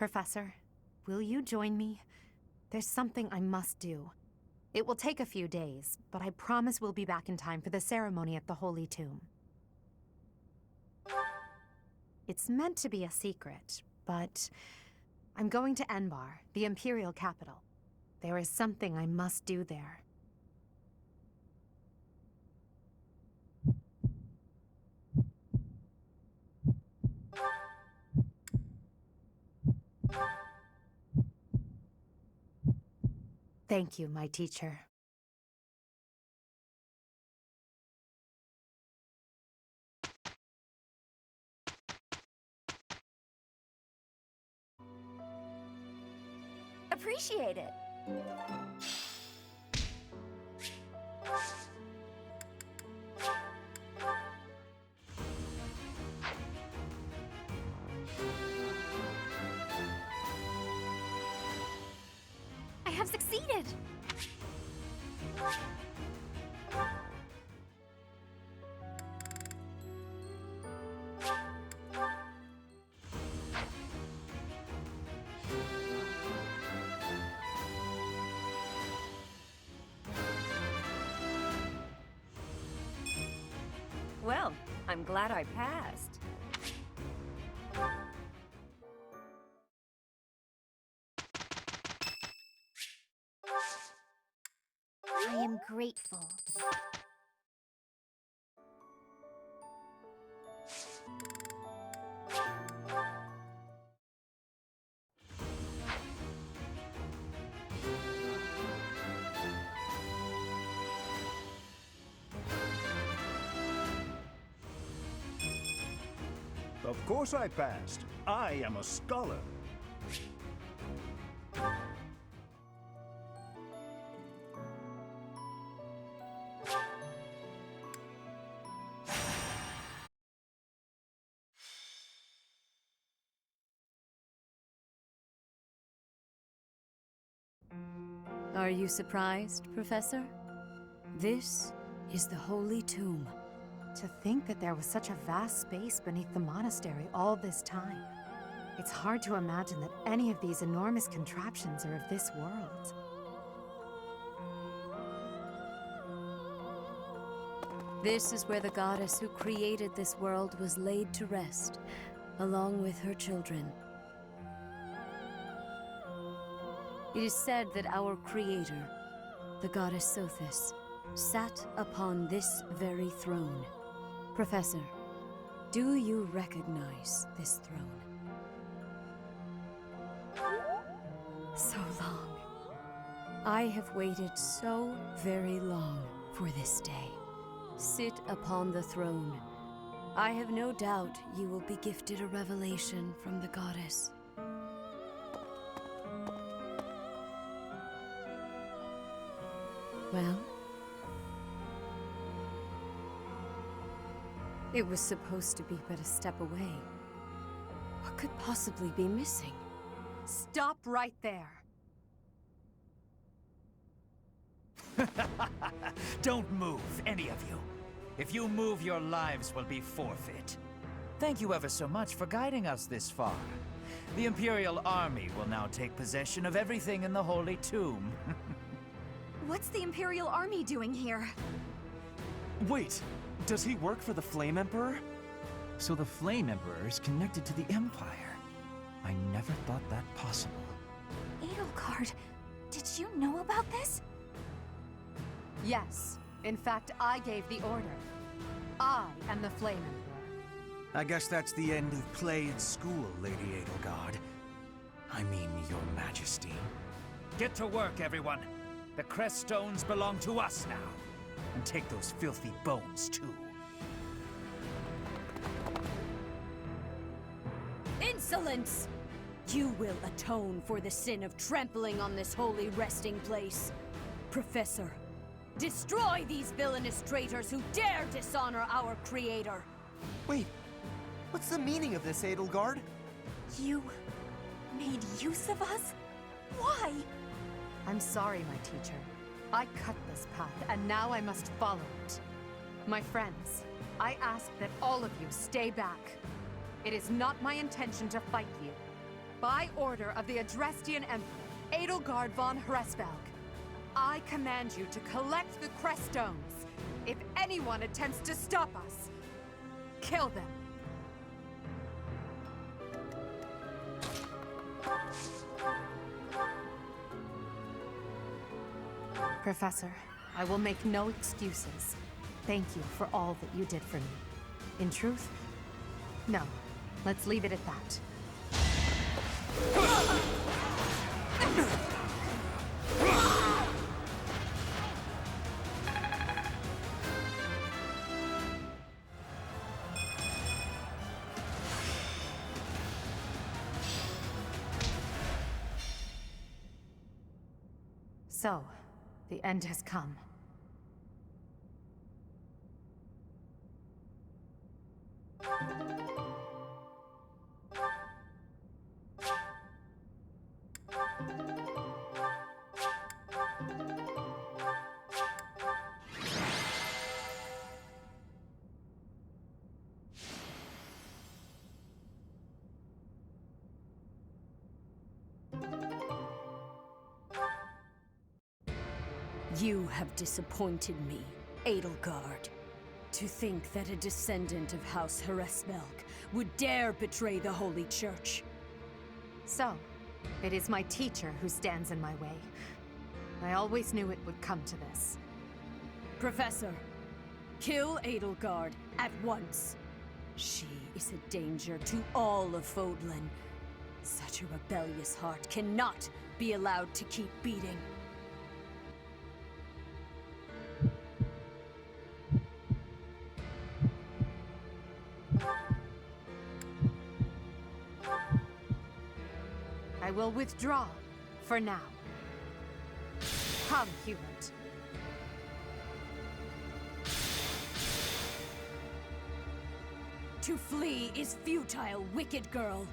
Professor, will you join me? There's something I must do. It will take a few days, but I promise we'll be back in time for the ceremony at the Holy Tomb. It's meant to be a secret, but I'm going to Enbar, the Imperial capital. There is something I must do there. Thank you, my teacher. Appreciate it. I have succeeded. Well, I'm glad I passed. I am grateful. Of course I passed. I am a scholar. Are you surprised, Professor? This is the Holy Tomb. To think that there was such a vast space beneath the monastery all this time. It's hard to imagine that any of these enormous contraptions are of this world. This is where the goddess who created this world was laid to rest, along with her children. It is said that our creator, the goddess Sothis, sat upon this very throne. Professor, do you recognize this throne? So long. I have waited so very long for this day. Sit upon the throne. I have no doubt you will be gifted a revelation from the goddess. Well? It was supposed to be but a step away. What could possibly be missing? Stop right there! Don't move, any of you. If you move, your lives will be forfeit. Thank you ever so much for guiding us this far. The Imperial Army will now take possession of everything in the Holy Tomb. What's the Imperial Army doing here? Wait, does he work for the Flame Emperor? So the Flame Emperor is connected to the Empire. I never thought that possible. Edelgard, did you know about this? Yes. In fact, I gave the order. I am the Flame Emperor. I guess that's the end of play at school, Lady Edelgard. I mean, Your Majesty. Get to work, everyone. The crest stones belong to us now. And take those filthy bones, too. Insolence! You will atone for the sin of trampling on this holy resting place. Professor, destroy these villainous traitors who dare dishonor our creator! Wait, what's the meaning of this, Edelgard? You made use of us? Why? I'm sorry, my teacher. I cut this path, and now I must follow it. My friends, I ask that all of you stay back. It is not my intention to fight you. By order of the Adrestian Emperor, Edelgard von Hresvelg, I command you to collect the crest stones. If anyone attempts to stop us, kill them. Professor, I will make no excuses. Thank you for all that you did for me. In truth, no. Let's leave it at that. So, the end has come. You have disappointed me, Edelgard. To think that a descendant of House Hresvelg would dare betray the Holy Church. So, it is my teacher who stands in my way. I always knew it would come to this. Professor, kill Edelgard at once. She is a danger to all of Fodlan. Such a rebellious heart cannot be allowed to keep beating. I will withdraw, for now. Come, Hubert. To flee is futile, wicked girl.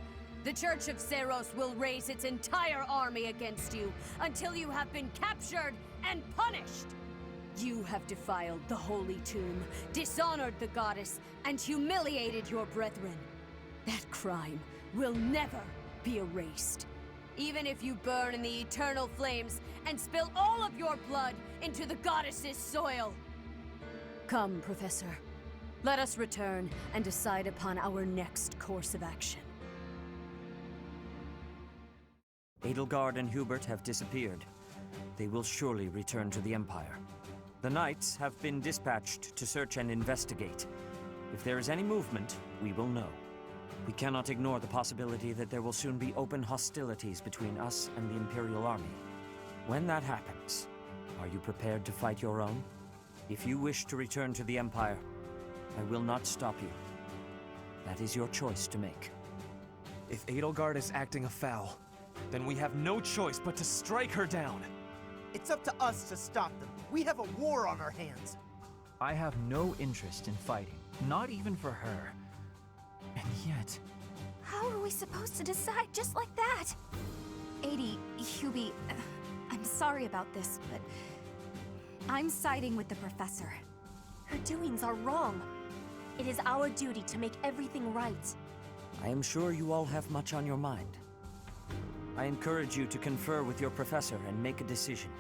The Church of Seiros will raise its entire army against you until you have been captured and punished. You have defiled the holy tomb, dishonored the goddess, and humiliated your brethren. That crime will never be erased. Even if you burn in the eternal flames and spill all of your blood into the goddess's soil. Come, Professor. Let us return and decide upon our next course of action. Edelgard and Hubert have disappeared. They will surely return to the Empire. The Knights have been dispatched to search and investigate. If there is any movement, we will know. We cannot ignore the possibility that there will soon be open hostilities between us and the Imperial Army. When that happens, are you prepared to fight your own? If you wish to return to the Empire, I will not stop you. That is your choice to make. If Edelgard is acting afoul, then we have no choice but to strike her down. It's up to us to stop them. We have a war on our hands. I have no interest in fighting, not even for her. And yet... How are we supposed to decide just like that? Hubie, I'm sorry about this, but I'm siding with the Professor. Her doings are wrong. It is our duty to make everything right. I am sure you all have much on your mind. I encourage you to confer with your professor and make a decision.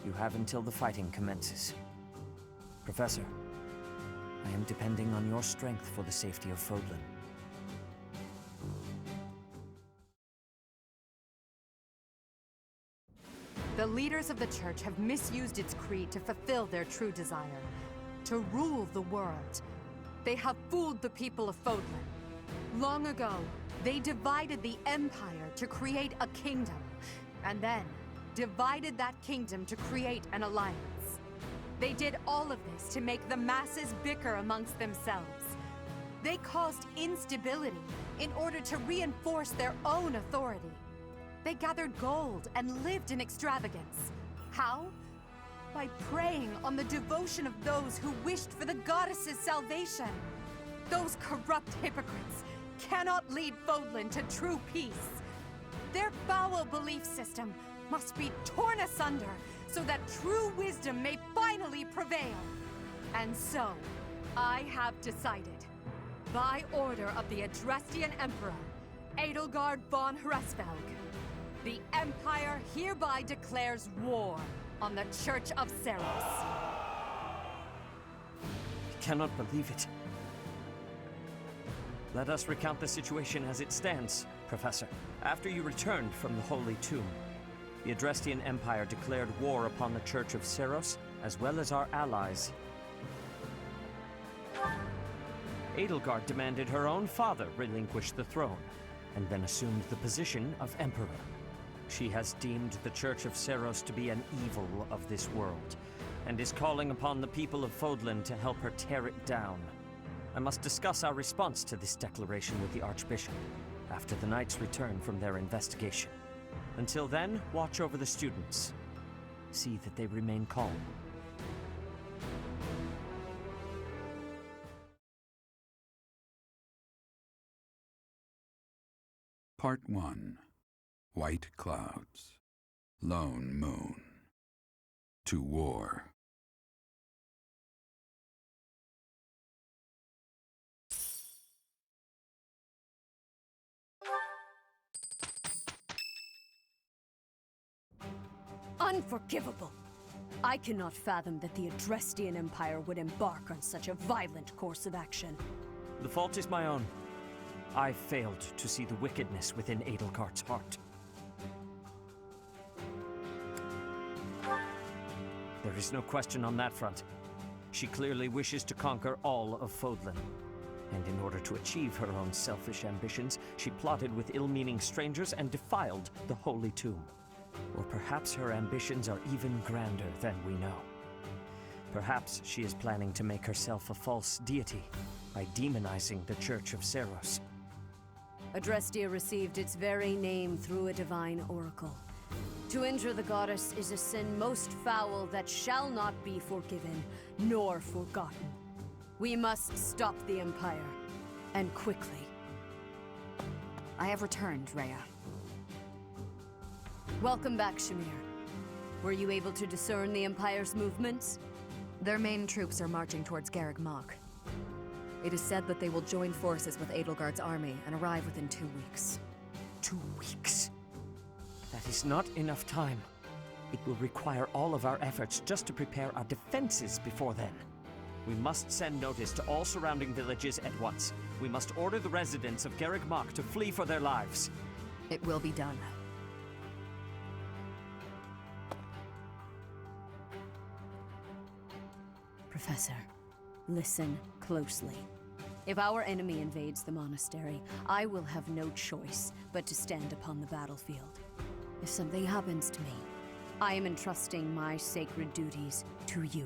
You have until the fighting commences. Professor, I am depending on your strength for the safety of Fodlan. The leaders of the Church have misused its creed to fulfill their true desire. To rule the world. They have fooled the people of Fodlan. Long ago, they divided the Empire to create a kingdom. And then, divided that kingdom to create an alliance. They did all of this to make the masses bicker amongst themselves. They caused instability in order to reinforce their own authority. They gathered gold and lived in extravagance. How? By preying on the devotion of those who wished for the goddess's salvation. Those corrupt hypocrites cannot lead Fodlan to true peace. Their foul belief system must be torn asunder so that true wisdom may finally prevail. And so, I have decided, by order of the Adrestian Emperor, Edelgard von Hresvelg, the Empire hereby declares war on the Church of Seiros. I cannot believe it. Let us recount the situation as it stands, Professor. After you returned from the Holy Tomb, the Adrestian Empire declared war upon the Church of Seiros, as well as our allies. Edelgard demanded her own father relinquish the throne, and then assumed the position of Emperor. She has deemed the Church of Seiros to be an evil of this world, and is calling upon the people of Fodlan to help her tear it down. I must discuss our response to this declaration with the Archbishop, after the Knights return from their investigation. Until then, watch over the students. See that they remain calm. Part 1. White Clouds. Lone Moon. To War. Unforgivable! I cannot fathom that the Adrestian Empire would embark on such a violent course of action. The fault is my own. I failed to see the wickedness within Edelgard's heart. There is no question on that front. She clearly wishes to conquer all of Fodlan. And in order to achieve her own selfish ambitions, she plotted with ill-meaning strangers and defiled the Holy Tomb. Or perhaps her ambitions are even grander than we know. Perhaps she is planning to make herself a false deity by demonizing the Church of Seiros. Adrestia received its very name through a divine oracle. To injure the goddess is a sin most foul that shall not be forgiven, nor forgotten. We must stop the Empire, and quickly. I have returned, Rhea. Welcome back, Shamir. Were you able to discern the Empire's movements? Their main troops are marching towards Garreg Mach. It is said that they will join forces with Edelgard's army and arrive within 2 weeks. 2 weeks? That is not enough time. It will require all of our efforts just to prepare our defenses before then. We must send notice to all surrounding villages at once. We must order the residents of Garreg Mach to flee for their lives. It will be done. Professor, listen closely. If our enemy invades the monastery, I will have no choice but to stand upon the battlefield. If something happens to me, I am entrusting my sacred duties to you.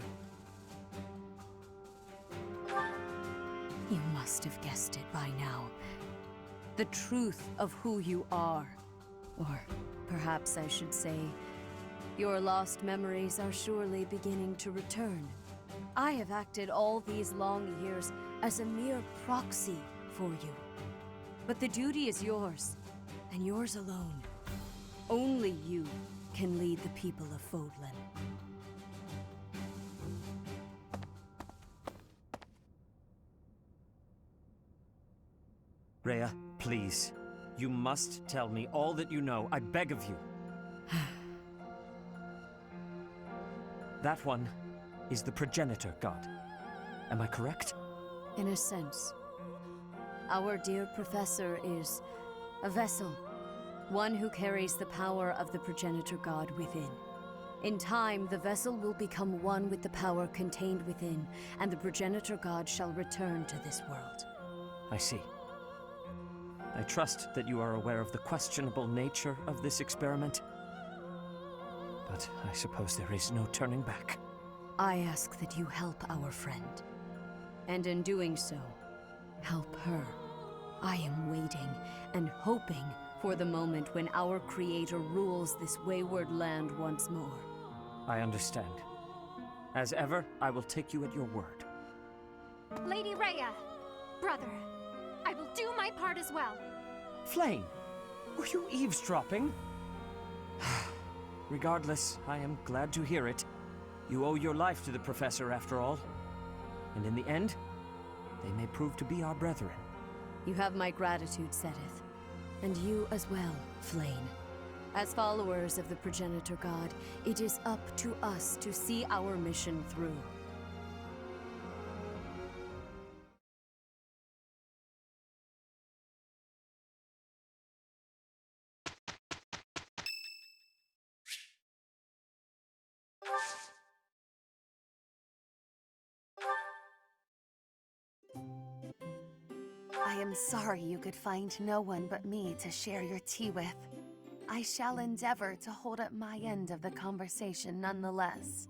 You must have guessed it by now. The truth of who you are. Or perhaps I should say, your lost memories are surely beginning to return. I have acted all these long years as a mere proxy for you. But the duty is yours, and yours alone. Only you can lead the people of Fodlan. Rhea, please. You must tell me all that you know. I beg of you. That one is the progenitor god. Am I correct? In a sense. Our dear professor is a vessel. One who carries the power of the progenitor god within. In time, the vessel will become one with the power contained within, and the progenitor god shall return to this world. I see. I trust that you are aware of the questionable nature of this experiment. But I suppose there is no turning back. I ask that you help our friend. And in doing so, help her. I am waiting and hoping for the moment when our Creator rules this wayward land once more. I understand. As ever, I will take you at your word. Lady Rhea, brother, I will do my part as well. Flame, were you eavesdropping? Regardless, I am glad to hear it. You owe your life to the Professor, after all. And in the end, they may prove to be our brethren. You have my gratitude, Sedith. And you as well, Flame. As followers of the Progenitor God, it is up to us to see our mission through. I am sorry you could find no one but me to share your tea with. I shall endeavor to hold up my end of the conversation nonetheless.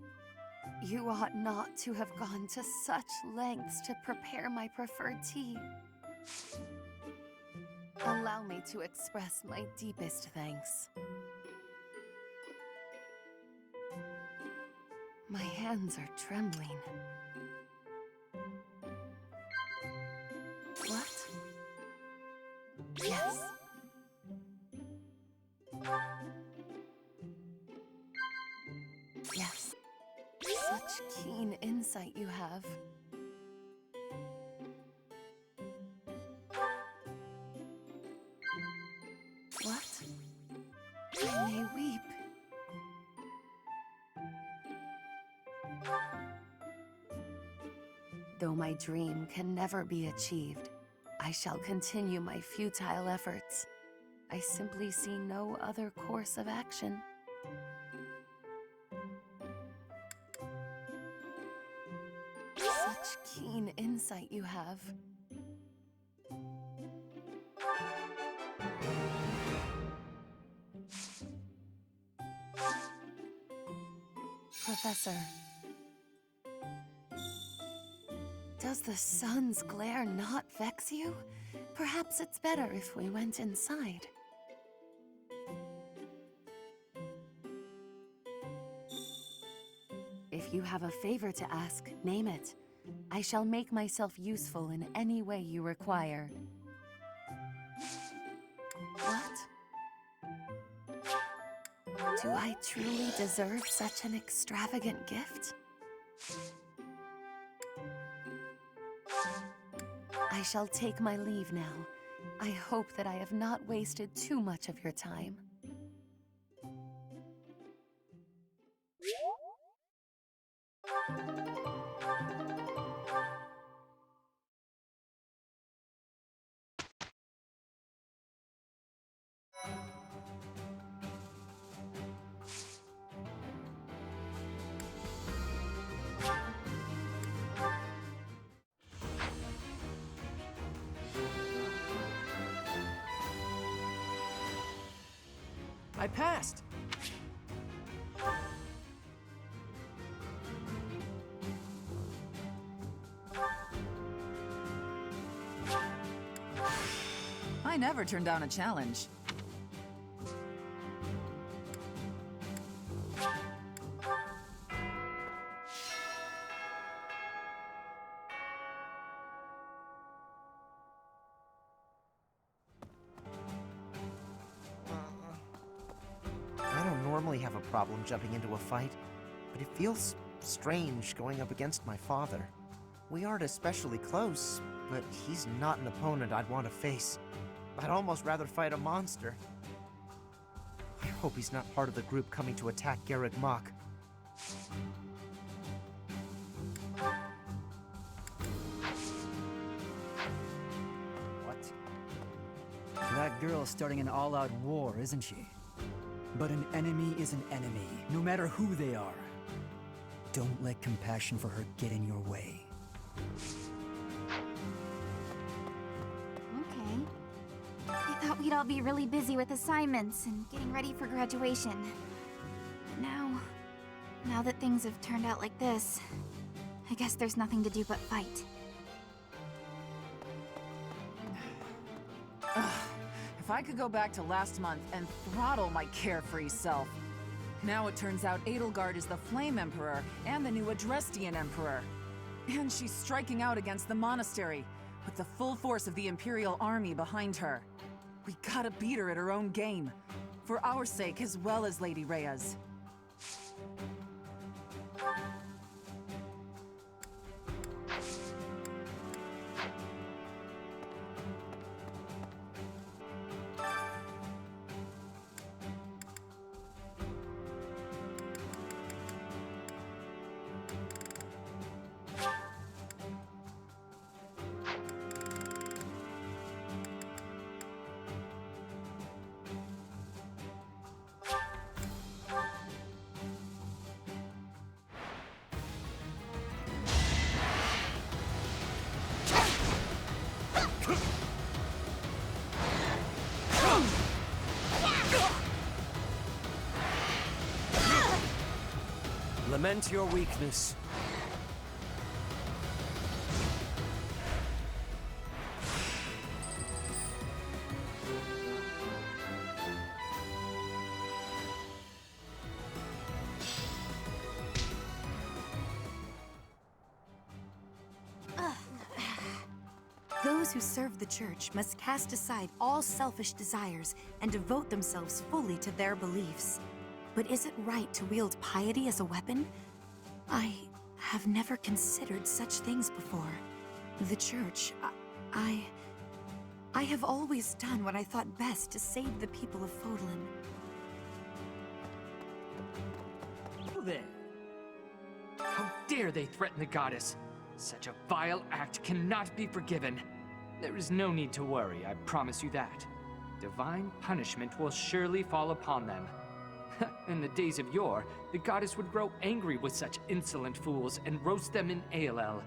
You ought not to have gone to such lengths to prepare my preferred tea. Allow me to express my deepest thanks. My hands are trembling. What? Yes. Yes. Such keen insight you have. What? I may weep. Though my dream can never be achieved, I shall continue my futile efforts. I simply see no other course of action. Such keen insight you have. Professor, does the sun's glare not vex you? Perhaps it's better if we went inside. If you have a favor to ask, name it. I shall make myself useful in any way you require. What? Do I truly deserve such an extravagant gift? I shall take my leave now. I hope that I have not wasted too much of your time. I passed! I never turned down a challenge. I don't normally have a problem jumping into a fight, but it feels strange going up against my father. We aren't especially close, but he's not an opponent I'd want to face. I'd almost rather fight a monster. I hope he's not part of the group coming to attack Garreg Mach. What? That girl's starting an all-out war, isn't she? But an enemy is an enemy, no matter who they are. Don't let compassion for her get in your way. Okay. I thought we'd all be really busy with assignments and getting ready for graduation. But now that things have turned out like this, I guess there's nothing to do but fight. If I could go back to last month and throttle my carefree self. Now it turns out Edelgard is the Flame Emperor and the new Adrestian Emperor. And she's striking out against the monastery, with the full force of the Imperial army behind her. We gotta beat her at her own game, for our sake as well as Lady Rhea's. Lament your weakness. Those who serve the Church must cast aside all selfish desires and devote themselves fully to their beliefs. But is it right to wield piety as a weapon? I have never considered such things before. The Church, I have always done what I thought best to save the people of Fodlan. Who then? How dare they threaten the goddess? Such a vile act cannot be forgiven. There is no need to worry, I promise you that. Divine punishment will surely fall upon them. In the days of yore, the goddess would grow angry with such insolent fools and roast them in ALL.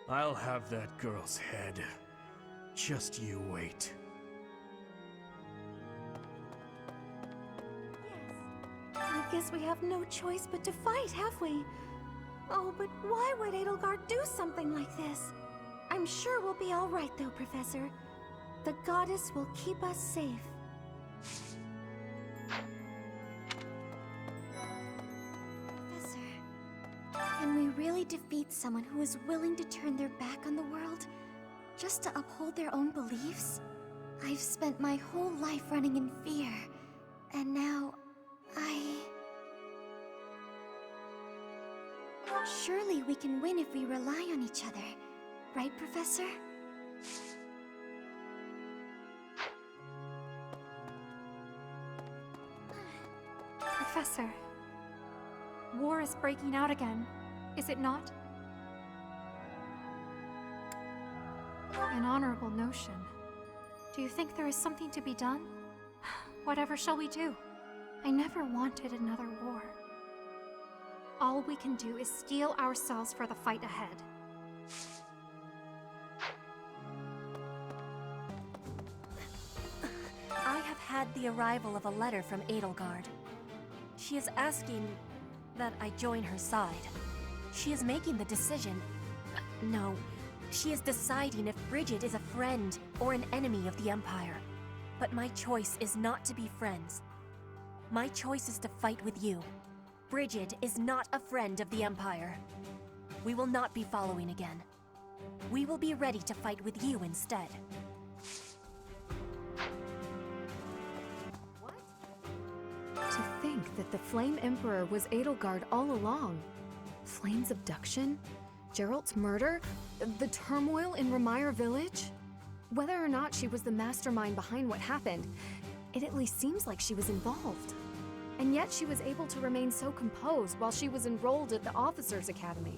I'll have that girl's head. Just you wait. I guess we have no choice but to fight, have we? Oh, but why would Edelgard do something like this? I'm sure we'll be all right, though, Professor. The goddess will keep us safe. Can we really defeat someone who is willing to turn their back on the world just to uphold their own beliefs? I've spent my whole life running in fear, and now Surely we can win if we rely on each other, right, Professor? Professor, war is breaking out again, is it not? An honorable notion. Do you think there is something to be done? Whatever shall we do? I never wanted another war. All we can do is steel ourselves for the fight ahead. I have had the arrival of a letter from Edelgard. She is asking that I join her side. She is making the decision. No, she is deciding if Bridget is a friend or an enemy of the Empire. But my choice is not to be friends. My choice is to fight with you. Bridget is not a friend of the Empire. We will not be following again. We will be ready to fight with you instead. To think that the Flame Emperor was Edelgard all along. Flame's abduction? Geralt's murder? The turmoil in Remire Village? Whether or not she was the mastermind behind what happened, it at least seems like she was involved. And yet she was able to remain so composed while she was enrolled at the Officers' Academy.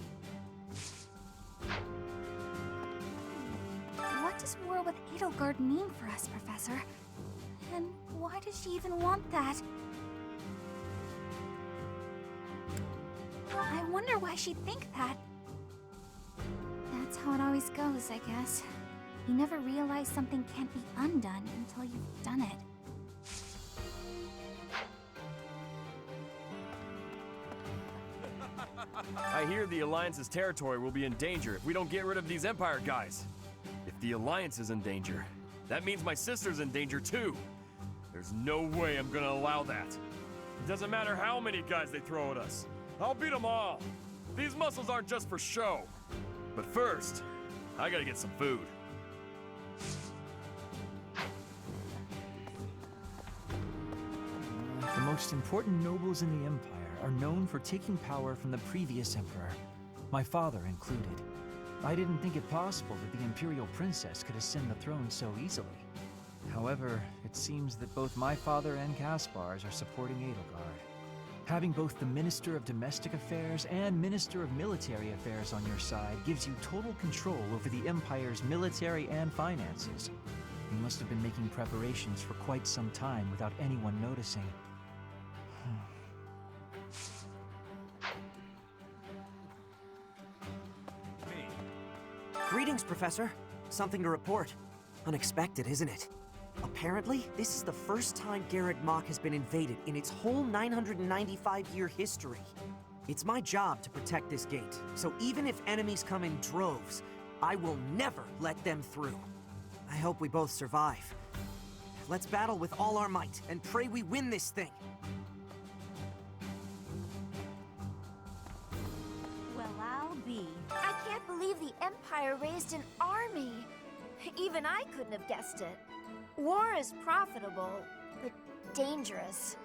What does war with Edelgard mean for us, Professor? And why does she even want that? I wonder why she'd think that. That's how it always goes, I guess. You never realize something can't be undone until you've done it. I hear the Alliance's territory will be in danger if we don't get rid of these Empire guys. If the Alliance is in danger, that means my sister's in danger too. There's no way I'm gonna allow that. It doesn't matter how many guys they throw at us. I'll beat them all. These muscles aren't just for show. But first, I gotta get some food. The most important nobles in the Empire are known for taking power from the previous Emperor, my father included. I didn't think it possible that the Imperial Princess could ascend the throne so easily. However, it seems that both my father and Caspar's are supporting Edelgard. Having both the Minister of Domestic Affairs and Minister of Military Affairs on your side gives you total control over the Empire's military and finances. You must have been making preparations for quite some time without anyone noticing. Greetings, Professor. Something to report. Unexpected, isn't it? Apparently, this is the first time Garreg Mach has been invaded in its whole 995-year history. It's my job to protect this gate, so even if enemies come in droves, I will never let them through. I hope we both survive. Let's battle with all our might, and pray we win this thing! Well, I'll be. I can't believe the Empire raised an army. Even I couldn't have guessed it. War is profitable, but dangerous.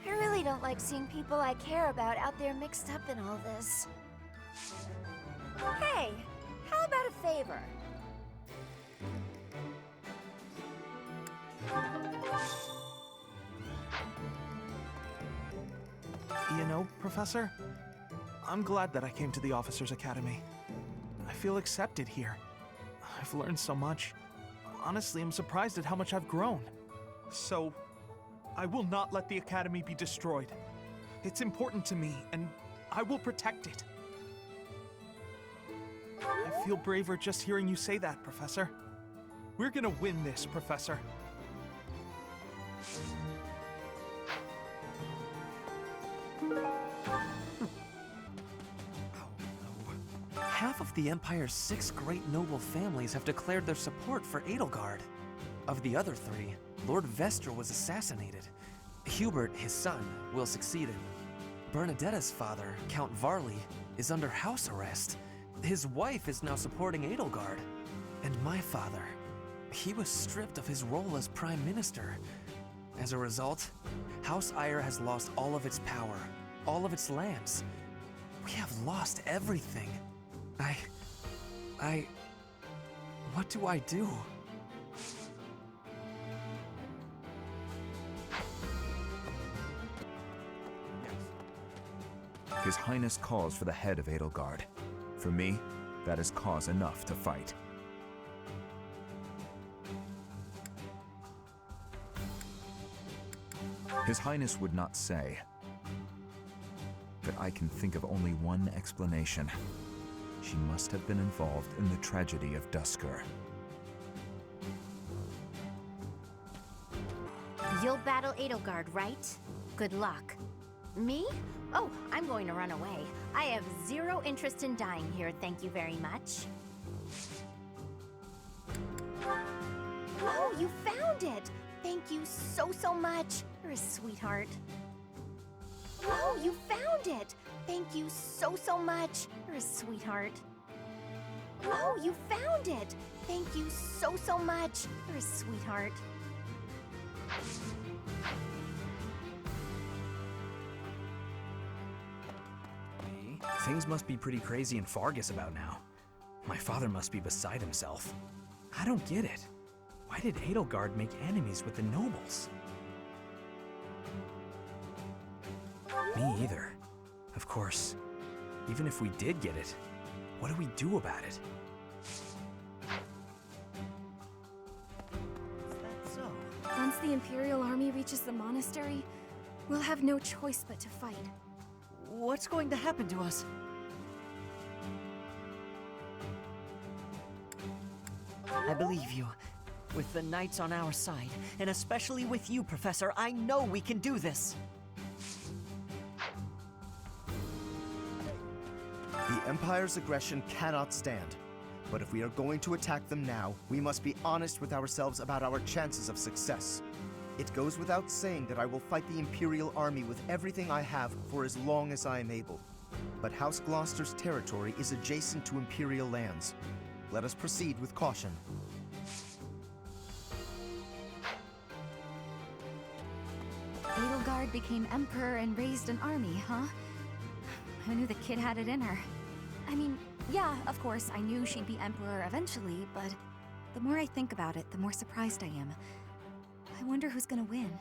I really don't like seeing people I care about out there mixed up in all this. Hey, how about a favor? You know, Professor, I'm glad that I came to the Officers' Academy. I feel accepted here. I've learned so much. Honestly, I'm surprised at how much I've grown. So, I will not let the Academy be destroyed. It's important to me, and I will protect it. I feel braver just hearing you say that, Professor. We're gonna win this, Professor. Half of the Empire's 6 great noble families have declared their support for Edelgard. Of the other 3, Lord Vestra was assassinated. Hubert, his son, will succeed him. Bernadetta's father, Count Varley, is under house arrest. His wife is now supporting Edelgard. And my father, he was stripped of his role as Prime Minister. As a result, House Eyre has lost all of its power, all of its lands. We have lost everything. What do I do? His Highness calls for the head of Edelgard. For me, that is cause enough to fight. His Highness would not say, but I can think of only one explanation. She must have been involved in the tragedy of Duskur. You'll battle Edelgard, right? Good luck. Me? Oh, I'm going to run away. I have zero interest in dying here, thank you very much. Oh, you found it! Thank you so much. You're a sweetheart. Oh, you found it! Thank you so much. You're a sweetheart. Oh, you found it! Thank you so much. You're a sweetheart. Things must be pretty crazy in Fargus about now. My father must be beside himself. I don't get it. Why did Edelgard make enemies with the nobles? Me either. Of course, even if we did get it, what do we do about it? Once the Imperial Army reaches the monastery, we'll have no choice but to fight. What's going to happen to us? I believe you. With the Knights on our side, and especially with you, Professor, I know we can do this! The Empire's aggression cannot stand. But if we are going to attack them now, we must be honest with ourselves about our chances of success. It goes without saying that I will fight the Imperial army with everything I have for as long as I am able. But House Gloucester's territory is adjacent to Imperial lands. Let us proceed with caution. Edelgard became emperor and raised an army, huh? Who knew the kid had it in her? I mean, yeah, of course, I knew she'd be emperor eventually, but the more I think about it, the more surprised I am. I wonder who's gonna win.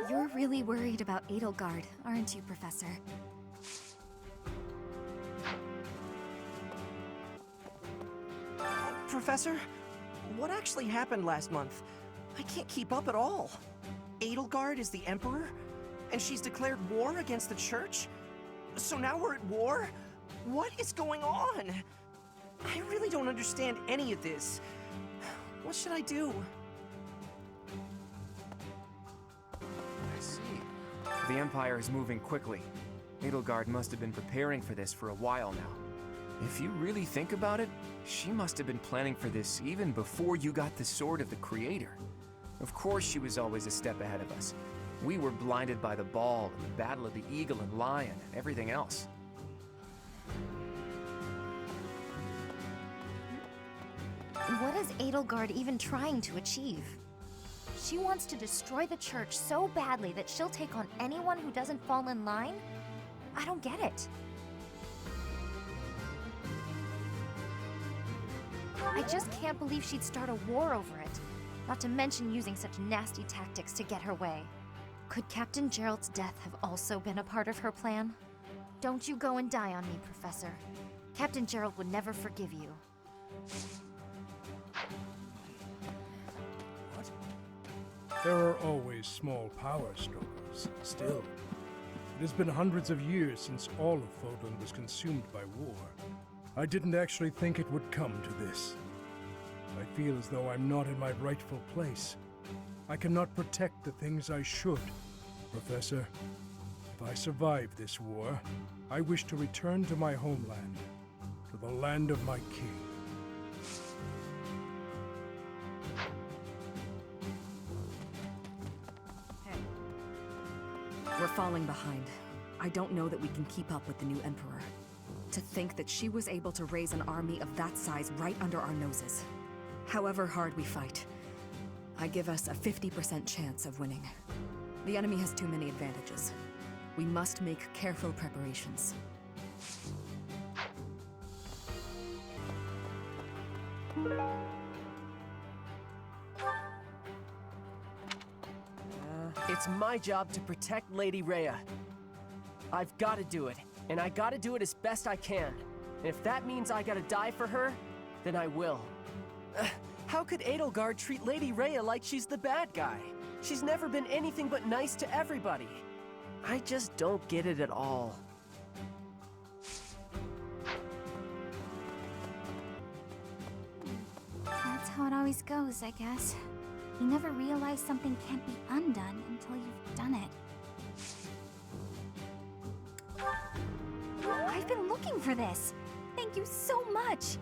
You're really worried about Edelgard, aren't you, Professor? Professor, what actually happened last month? I can't keep up at all. Edelgard is the Emperor? And she's declared war against the Church? So now we're at war? What is going on? I really don't understand any of this. What should I do? I see. The Empire is moving quickly. Edelgard must have been preparing for this for a while now. If you really think about it, she must have been planning for this even before you got the Sword of the Creator. Of course she was always a step ahead of us. We were blinded by the ball and the Battle of the Eagle and Lion and everything else. What is Edelgard even trying to achieve? She wants to destroy the church so badly that she'll take on anyone who doesn't fall in line? I don't get it. I just can't believe she'd start a war over it. Not to mention using such nasty tactics to get her way. Could Captain Gerald's death have also been a part of her plan? Don't you go and die on me, Professor. Captain Gerald would never forgive you. There are always small power struggles, still. It has been hundreds of years since all of Fodlan was consumed by war. I didn't actually think it would come to this. I feel as though I'm not in my rightful place. I cannot protect the things I should. Professor, if I survive this war, I wish to return to my homeland, to the land of my king. We're falling behind. I don't know that we can keep up with the new Emperor. To think that she was able to raise an army of that size right under our noses. However hard we fight, I give us a 50% chance of winning. The enemy has too many advantages. We must make careful preparations. It's my job to protect Lady Rhea. I've got to do it, and I gotta do it as best I can. And if that means I gotta die for her, then I will. How could Edelgard treat Lady Rhea like she's the bad guy? She's never been anything but nice to everybody. I just don't get it at all. That's how it always goes, I guess. You never realize something can't be undone until you've done it. I've been looking for this. Thank you so much.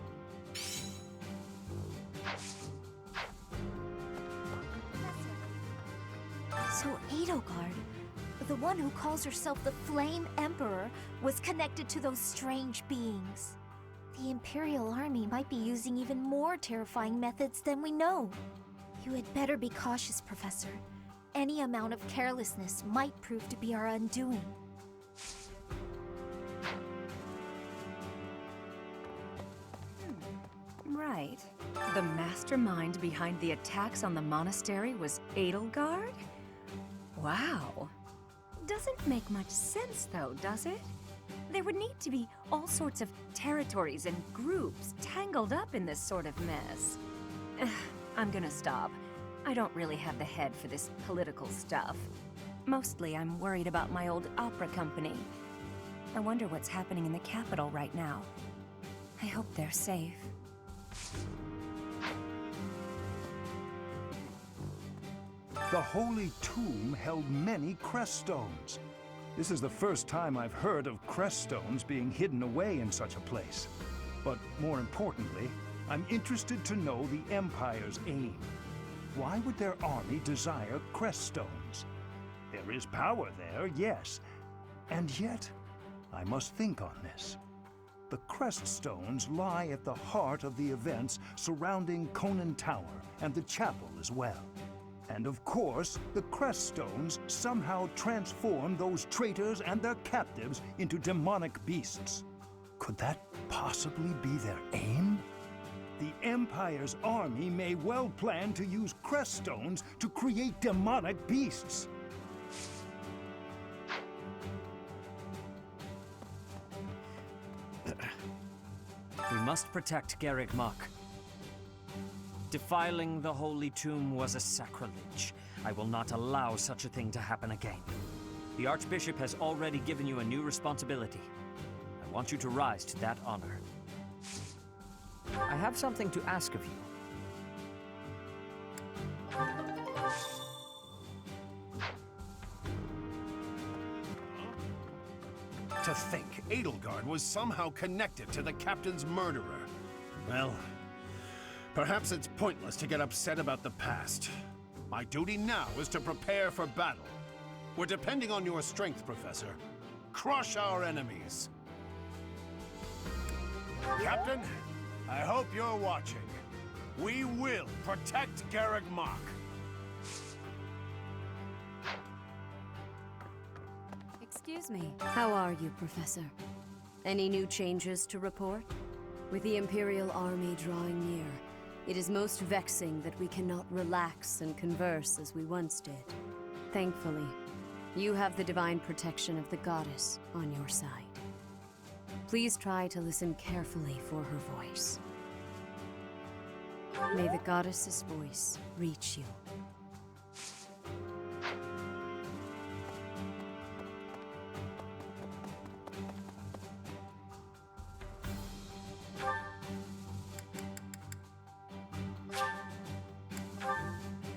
So Edelgard, the one who calls herself the Flame Emperor, was connected to those strange beings. The Imperial army might be using even more terrifying methods than we know. You had better be cautious, Professor. Any amount of carelessness might prove to be our undoing. Right. The mastermind behind the attacks on the monastery was Edelgard? Wow. Doesn't make much sense, though, does it? There would need to be all sorts of territories and groups tangled up in this sort of mess. I'm gonna stop. I don't really have the head for this political stuff. Mostly I'm worried about my old opera company. I wonder what's happening in the capital right now. I hope they're safe. The Holy Tomb held many crest stones. This is the first time I've heard of crest stones being hidden away in such a place. But more importantly, I'm interested to know the Empire's aim. Why would their army desire crest stones? There is power there, yes. And yet, I must think on this. The crest stones lie at the heart of the events surrounding Conan Tower and the chapel as well. And of course, the crest stones somehow transform those traitors and their captives into demonic beasts. Could that possibly be their aim? The Empire's army may well plan to use crest stones to create demonic beasts. We must protect Garreg Mach. Defiling the Holy Tomb was a sacrilege. I will not allow such a thing to happen again. The Archbishop has already given you a new responsibility. I want you to rise to that honor. I have something to ask of you. To think Edelgard was somehow connected to the captain's murderer. Well, perhaps it's pointless to get upset about the past. My duty now is to prepare for battle. We're depending on your strength, Professor. Crush our enemies. Captain, I hope you're watching. We will protect Garreg Mach. Excuse me. How are you, Professor? Any new changes to report? With the Imperial Army drawing near, it is most vexing that we cannot relax and converse as we once did. Thankfully, you have the divine protection of the goddess on your side. Please try to listen carefully for her voice. May the goddess's voice reach you.